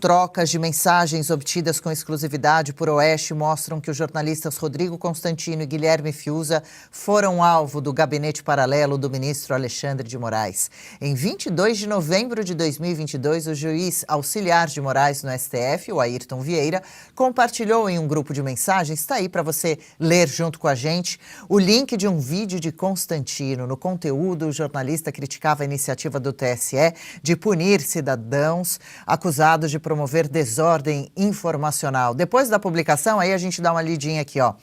trocas de mensagens obtidas com exclusividade por Oeste mostram que os jornalistas Rodrigo Constantino e Guilherme Fiuza foram alvo do gabinete paralelo do ministro Alexandre de Moraes. Em 22 de novembro de 2022, o juiz auxiliar de Moraes no STF, o Ayrton Vieira, compartilhou em um grupo de mensagens, está aí para você ler junto com a gente, o link de um vídeo de Constantino. No conteúdo, o jornalista criticava a iniciativa do TSE de punir cidadãos acusados de promover desordem informacional. Depois da publicação, aí a gente dá uma lidinha aqui, ó.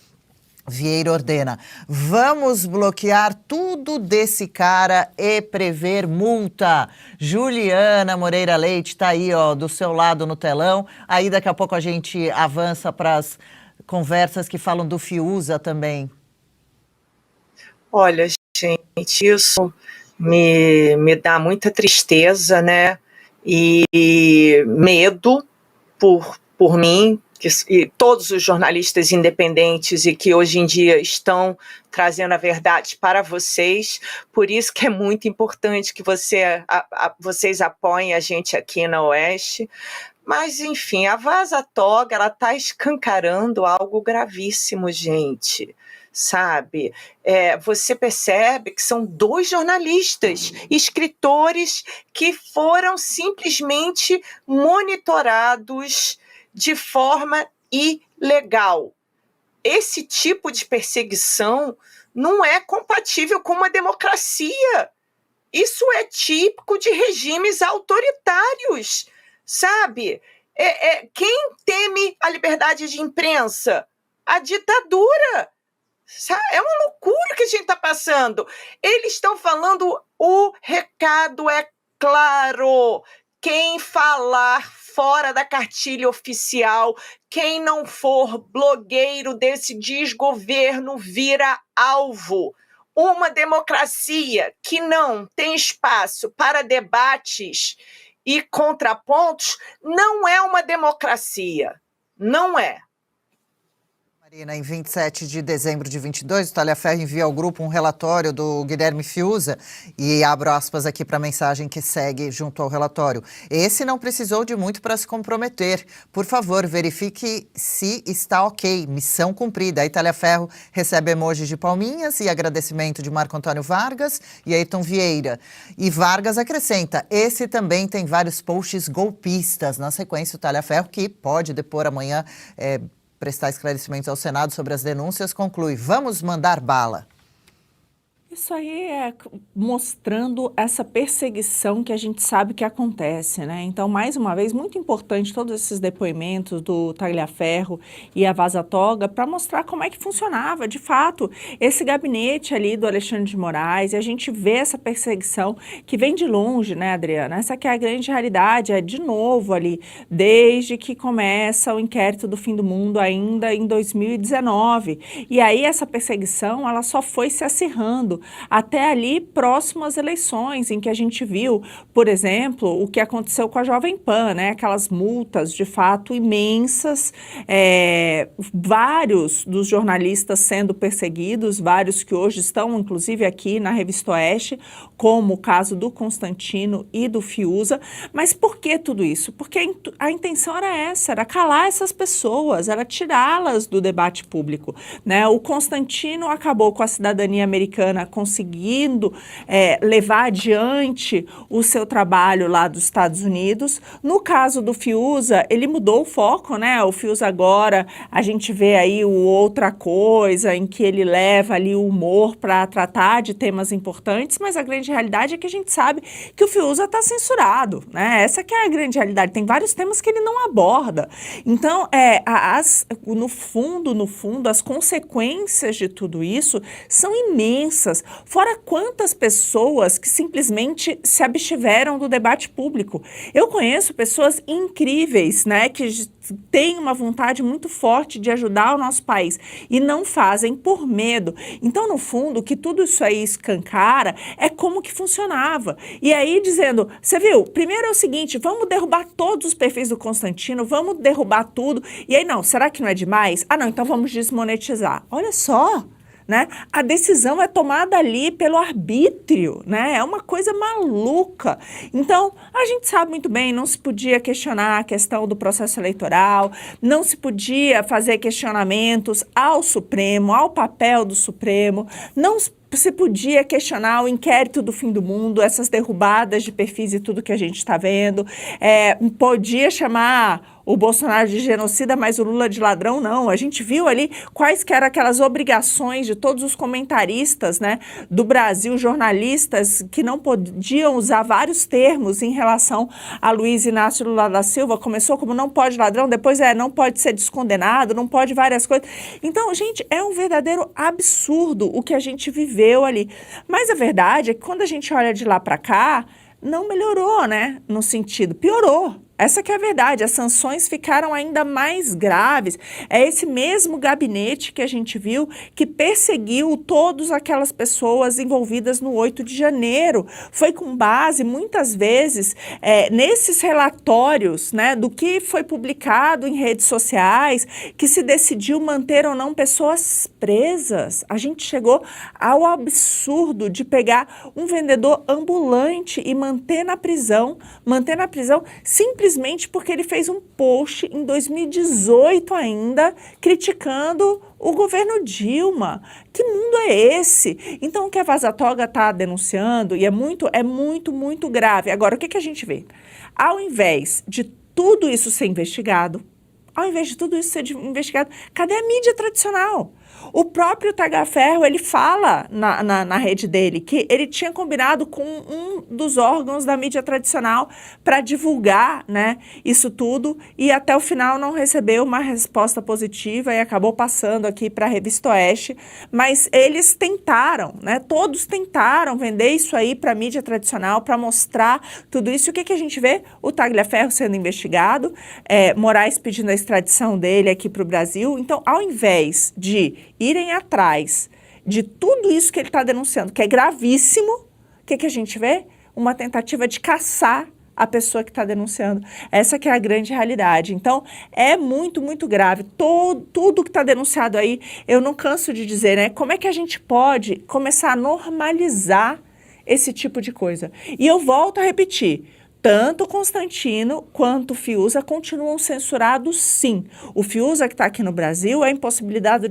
Vieira ordena: vamos bloquear tudo desse cara e prever multa. Juliana Moreira Leite está aí, ó, do seu lado no telão. Aí daqui a pouco a gente avança para as conversas que falam do Fiuza também. Olha, gente, isso me dá muita tristeza, né? E medo por mim, e todos os jornalistas independentes e que hoje em dia estão trazendo a verdade para vocês. Por isso que é muito importante que vocês apoiem a gente aqui na Oeste. Mas, enfim, a Vaza Toga, ela está escancarando algo gravíssimo, gente. Sabe? Você percebe que são 2 jornalistas, escritores, que foram simplesmente monitorados de forma ilegal. Esse tipo de perseguição não é compatível com uma democracia. Isso é típico de regimes autoritários, sabe? Quem teme a liberdade de imprensa? A ditadura. É uma loucura que a gente está passando. Eles estão falando, o recado é claro. Quem falar fora da cartilha oficial, quem não for blogueiro desse desgoverno, vira alvo. Uma democracia que não tem espaço para debates e contrapontos não é uma democracia. Não é. Em 27 de dezembro de 22, o Talhaferro envia ao grupo um relatório do Guilherme Fiuza e abro aspas aqui para a mensagem que segue junto ao relatório. Esse não precisou de muito para se comprometer. Por favor, verifique se está ok. Missão cumprida. Aí Talhaferro recebe emojis de palminhas e agradecimento de Marco Antônio Vargas e Ayrton Vieira. E Vargas acrescenta, esse também tem vários posts golpistas. Na sequência, o Talhaferro, que pode depor amanhã, prestar esclarecimentos ao Senado sobre as denúncias, conclui: vamos mandar bala. Isso aí é mostrando essa perseguição que a gente sabe que acontece, né? Então, mais uma vez, muito importante todos esses depoimentos do Tagliaferro e a Vaza Toga para mostrar como é que funcionava, de fato, esse gabinete ali do Alexandre de Moraes, e a gente vê essa perseguição que vem de longe, né, Adriana? Essa que é a grande realidade, é de novo ali, desde que começa o inquérito do fim do mundo ainda em 2019. E aí essa perseguição, ela só foi se acirrando até ali próximo às eleições, em que a gente viu, por exemplo, o que aconteceu com a Jovem Pan, né? Aquelas multas de fato imensas, vários dos jornalistas sendo perseguidos, vários que hoje estão inclusive aqui na Revista Oeste, como o caso do Constantino e do Fiuza. Mas por que tudo isso? Porque a intenção era essa, era calar essas pessoas, era tirá-las do debate público, né? O Constantino acabou com a cidadania americana conseguindo levar adiante o seu trabalho lá dos Estados Unidos. No caso do Fiuza, ele mudou o foco, né? O Fiuza agora, a gente vê aí o Outra Coisa, em que ele leva ali o humor para tratar de temas importantes, mas a grande realidade é que a gente sabe que o Fiuza está censurado, né? Essa que é a grande realidade. Tem vários temas que ele não aborda. Então, no fundo, as consequências de tudo isso são imensas. Fora quantas pessoas que simplesmente se abstiveram do debate público. Eu conheço pessoas incríveis, né, que têm uma vontade muito forte de ajudar o nosso país e não fazem por medo. Então, no fundo, o que tudo isso aí escancara é como que funcionava. E aí dizendo, você viu, primeiro é o seguinte, vamos derrubar todos os perfis do Constantino, vamos derrubar tudo. E aí, não, será que não é demais? Ah, não, então vamos desmonetizar. Olha só. né? A decisão é tomada ali pelo arbítrio, né? É uma coisa maluca. Então, a gente sabe muito bem, não se podia questionar a questão do processo eleitoral, não se podia fazer questionamentos ao Supremo, ao papel do Supremo, não se podia questionar o inquérito do fim do mundo, essas derrubadas de perfis e tudo que a gente está vendo, podia chamar o Bolsonaro de genocida, mas o Lula de ladrão, não. A gente viu ali quais que eram aquelas obrigações de todos os comentaristas, né, do Brasil, jornalistas que não podiam usar vários termos em relação a Luiz Inácio Lula da Silva. Começou como não pode ladrão, depois não pode ser descondenado, não pode várias coisas. Então, gente, é um verdadeiro absurdo o que a gente viveu ali. Mas a verdade é que quando a gente olha de lá para cá, não melhorou, né, no sentido, piorou. Essa que é a verdade, as sanções ficaram ainda mais graves. É esse mesmo gabinete que a gente viu que perseguiu todas aquelas pessoas envolvidas no 8 de janeiro. Foi com base, muitas vezes, nesses relatórios, né, do que foi publicado em redes sociais, que se decidiu manter ou não pessoas presas. A gente chegou ao absurdo de pegar um vendedor ambulante e manter na prisão simplesmente porque ele fez um post em 2018 ainda, criticando o governo Dilma. Que mundo é esse? Então, o que a Vaza Toga está denunciando, e é muito, muito grave. Agora, o que a gente vê? Ao invés de tudo isso ser investigado, cadê a mídia tradicional? O próprio Tagliaferro, ele fala na rede dele que ele tinha combinado com um dos órgãos da mídia tradicional para divulgar, né, isso tudo, e até o final não recebeu uma resposta positiva e acabou passando aqui para a Revista Oeste. Mas eles tentaram, né, todos tentaram vender isso aí para a mídia tradicional, para mostrar tudo isso. O que a gente vê? O Tagliaferro sendo investigado, Moraes pedindo a extradição dele aqui para o Brasil. Então, ao invés de irem atrás de tudo isso que ele está denunciando, que é gravíssimo, o que a gente vê? Uma tentativa de caçar a pessoa que está denunciando. Essa que é a grande realidade. Então, é muito, muito grave. Tudo que está denunciado aí, eu não canso de dizer, né? Como é que a gente pode começar a normalizar esse tipo de coisa? E eu volto a repetir, tanto o Constantino quanto o Fiuza continuam censurados, sim. O Fiuza, que está aqui no Brasil, é impossibilitado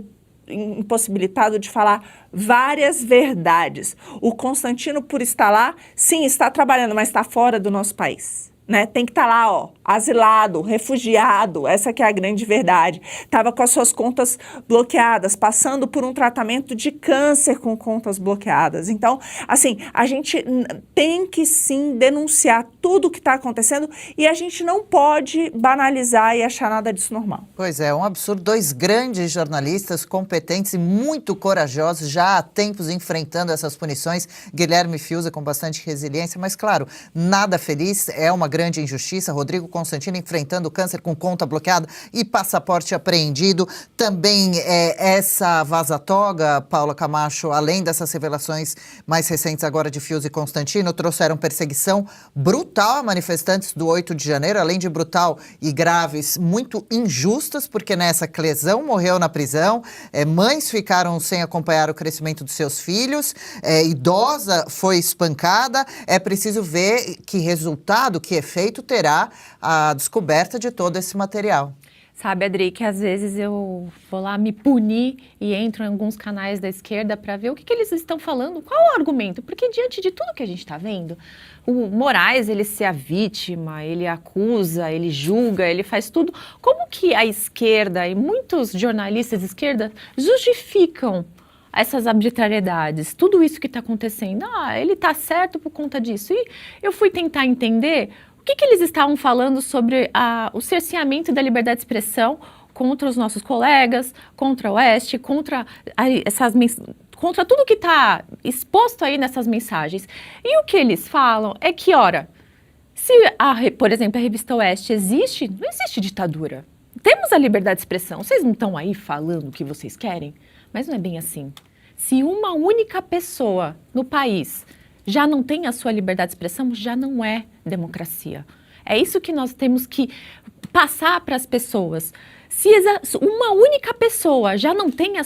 de falar várias verdades. O Constantino, por estar lá, sim, está trabalhando, mas está fora do nosso país. Né? Tem que estar lá, ó, asilado, refugiado, essa que é a grande verdade. Estava com as suas contas bloqueadas, passando por um tratamento de câncer com contas bloqueadas. Então, assim, a gente tem que sim denunciar tudo o que está acontecendo e a gente não pode banalizar e achar nada disso normal. Pois é um absurdo. Dois grandes jornalistas competentes e muito corajosos, já há tempos enfrentando essas punições. Guilherme Fiuza com bastante resiliência, mas claro, nada feliz, é uma grande injustiça. Rodrigo Constantino enfrentando câncer com conta bloqueada e passaporte apreendido. Também essa Vaza Toga, Paula Camacho, além dessas revelações mais recentes agora de Fiuza e Constantino, trouxeram perseguição brutal a manifestantes do 8 de janeiro, além de brutal e graves, muito injustas, porque nessa Clesão morreu na prisão, mães ficaram sem acompanhar o crescimento dos seus filhos, idosa foi espancada. É preciso ver que resultado, que efeito terá a descoberta de todo esse material. Sabe, Adri, que às vezes eu vou lá me punir e entro em alguns canais da esquerda para ver o que eles estão falando, qual é o argumento, porque diante de tudo que a gente está vendo, o Moraes, ele se a vítima, ele acusa, ele julga, ele faz tudo. Como que a esquerda e muitos jornalistas de esquerda justificam essas arbitrariedades, tudo isso que está acontecendo? Ele está certo por conta disso. E eu fui tentar entender o que eles estavam falando sobre o cerceamento da liberdade de expressão contra os nossos colegas, contra o Oeste, contra tudo que está exposto aí nessas mensagens. E o que eles falam é que, ora, se, por exemplo, a Revista Oeste existe, não existe ditadura. Temos a liberdade de expressão. Vocês não estão aí falando o que vocês querem? Mas não é bem assim. Se uma única pessoa no país já não tem a sua liberdade de expressão, já não é democracia. É isso que nós temos que passar para as pessoas. Se uma única pessoa já não tem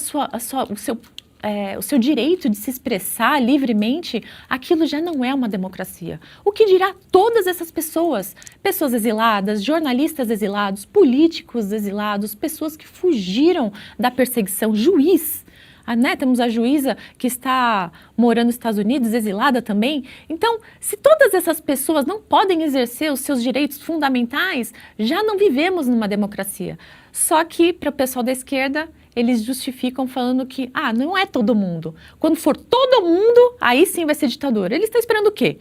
o seu direito de se expressar livremente, aquilo já não é uma democracia. O que dirá todas essas pessoas? Pessoas exiladas, jornalistas exilados, políticos exilados, pessoas que fugiram da perseguição, juiz. Temos a juíza que está morando nos Estados Unidos, exilada também. Então, se todas essas pessoas não podem exercer os seus direitos fundamentais, já não vivemos numa democracia. Só que, para o pessoal da esquerda, eles justificam falando que, não é todo mundo. Quando for todo mundo, aí sim vai ser ditadura. Eles estão esperando o quê?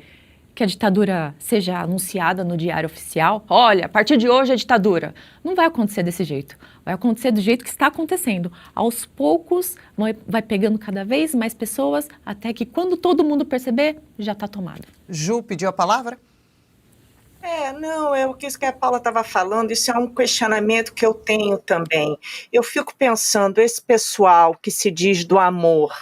Que a ditadura seja anunciada no diário oficial? Olha, a partir de hoje é ditadura. Não vai acontecer desse jeito. Vai acontecer do jeito que está acontecendo. Aos poucos, vai pegando cada vez mais pessoas, até que quando todo mundo perceber, já está tomado. Ju pediu a palavra? Não, é o que a Paula estava falando, isso é um questionamento que eu tenho também. Eu fico pensando, esse pessoal que se diz do amor,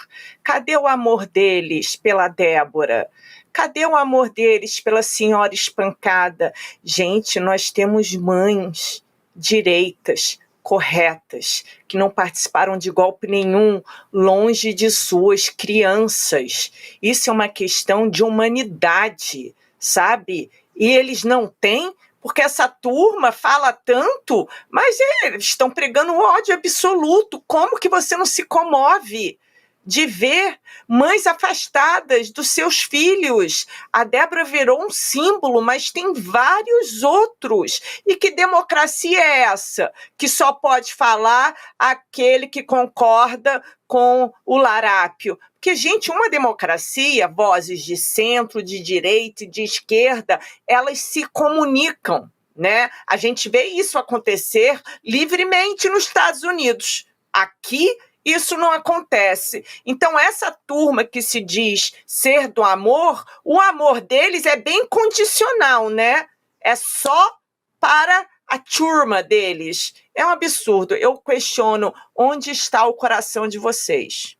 cadê o amor deles pela Débora? Cadê o amor deles pela senhora espancada? Gente, nós temos mães direitas, corretas, que não participaram de golpe nenhum, longe de suas crianças. Isso é uma questão de humanidade, sabe? E eles não têm, porque essa turma fala tanto, mas eles estão pregando ódio absoluto. Como que você não se comove de ver mães afastadas dos seus filhos? A Débora virou um símbolo, mas tem vários outros. E que democracia é essa? Que só pode falar aquele que concorda com o larápio. Porque, gente, uma democracia, vozes de centro, de direita e de esquerda, elas se comunicam, né? A gente vê isso acontecer livremente nos Estados Unidos. Aqui, isso não acontece. Então, essa turma que se diz ser do amor, o amor deles é bem condicional, né? É só para a turma deles. É um absurdo. Eu questiono onde está o coração de vocês.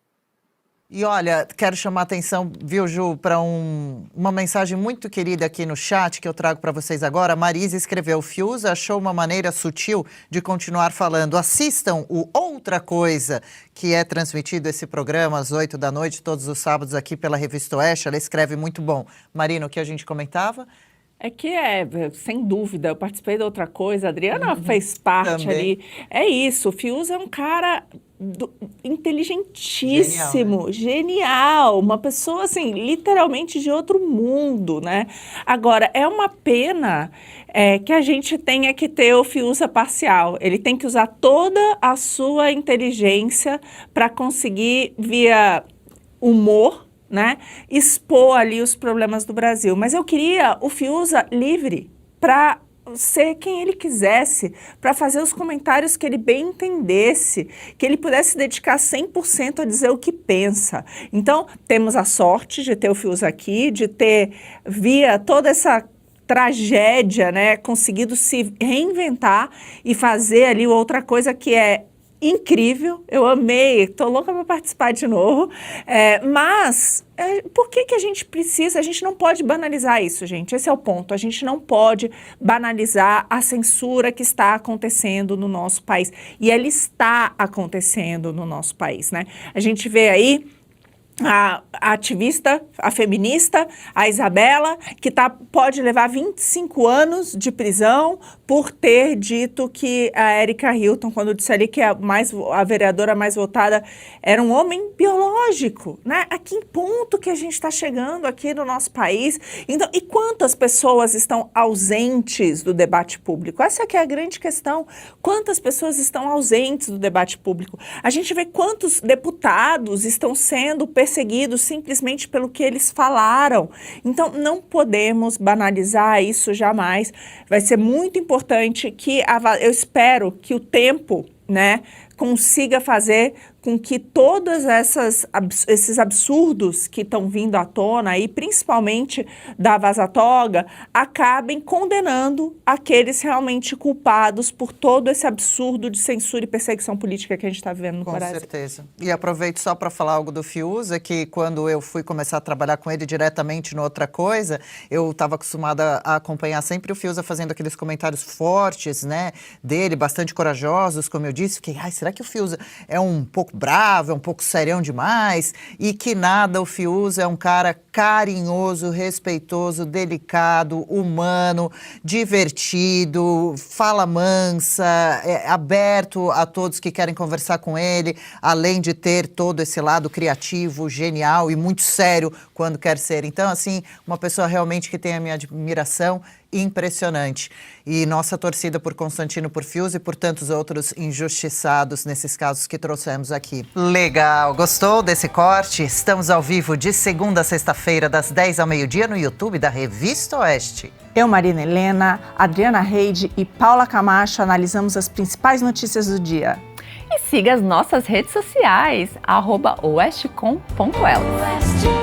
E olha, quero chamar a atenção, viu, Ju, para uma mensagem muito querida aqui no chat que eu trago para vocês agora. A Marisa escreveu: Fiuza achou uma maneira sutil de continuar falando. Assistam o Outra Coisa, que é transmitido esse programa às 8 da noite, todos os sábados aqui pela Revista Oeste. Ela escreve muito bom. Marina, o que a gente comentava? É que sem dúvida, eu participei de Outra Coisa, a Adriana fez parte também. ali. É isso, o Fiuza é um cara inteligentíssimo, genial, uma pessoa, assim, literalmente de outro mundo, né? Agora, é uma pena que a gente tenha que ter o Fiuza parcial. Ele tem que usar toda a sua inteligência para conseguir, via humor, né, expor ali os problemas do Brasil. Mas eu queria o Fiuza livre para ser quem ele quisesse, para fazer os comentários que ele bem entendesse, que ele pudesse se dedicar 100% a dizer o que pensa. Então, temos a sorte de ter o Fiuza aqui, de ter, via toda essa tragédia, né, conseguido se reinventar e fazer ali outra coisa que é incrível, eu amei, tô louca para participar de novo, mas por que a gente precisa, a gente não pode banalizar isso, gente, esse é o ponto, a gente não pode banalizar a censura que está acontecendo no nosso país, e ela está acontecendo no nosso país, né? A gente vê aí a ativista, a feminista, a Isabela, que pode levar 25 anos de prisão por ter dito que a Erika Hilton, quando disse ali que a vereadora mais votada era um homem biológico, né? A que ponto que a gente está chegando aqui no nosso país? Então, e quantas pessoas estão ausentes do debate público? Essa que é a grande questão. Quantas pessoas estão ausentes do debate público? A gente vê quantos deputados estão sendo perseguidos simplesmente pelo que eles falaram. Então, não podemos banalizar isso jamais. Vai ser muito importante que, eu espero que o tempo, né, consiga fazer com que todos esses absurdos que estão vindo à tona, e principalmente da Vaza Toga, acabem condenando aqueles realmente culpados por todo esse absurdo de censura e perseguição política que a gente está vivendo no Brasil. Com certeza. E aproveito só para falar algo do Fiuza, que quando eu fui começar a trabalhar com ele diretamente no Outra Coisa, eu estava acostumada a acompanhar sempre o Fiuza fazendo aqueles comentários fortes, né, dele, bastante corajosos, como eu disse. Fiquei, será que o Fiuza é um pouco pouco bravo, é um pouco serião demais, e que nada, o Fiuza é um cara carinhoso, respeitoso, delicado, humano, divertido, fala mansa, é aberto a todos que querem conversar com ele, além de ter todo esse lado criativo, genial e muito sério quando quer ser. Então, assim, uma pessoa realmente que tem a minha admiração, impressionante. E nossa torcida por Constantino Fiuza e por tantos outros injustiçados nesses casos que trouxemos aqui. Legal, gostou desse corte? Estamos ao vivo de segunda a sexta-feira, das 10 ao meio-dia, no YouTube da Revista Oeste. Eu, Marina Helena, Adriana Reide e Paula Camacho analisamos as principais notícias do dia. E siga as nossas redes sociais, @oestcom.elas.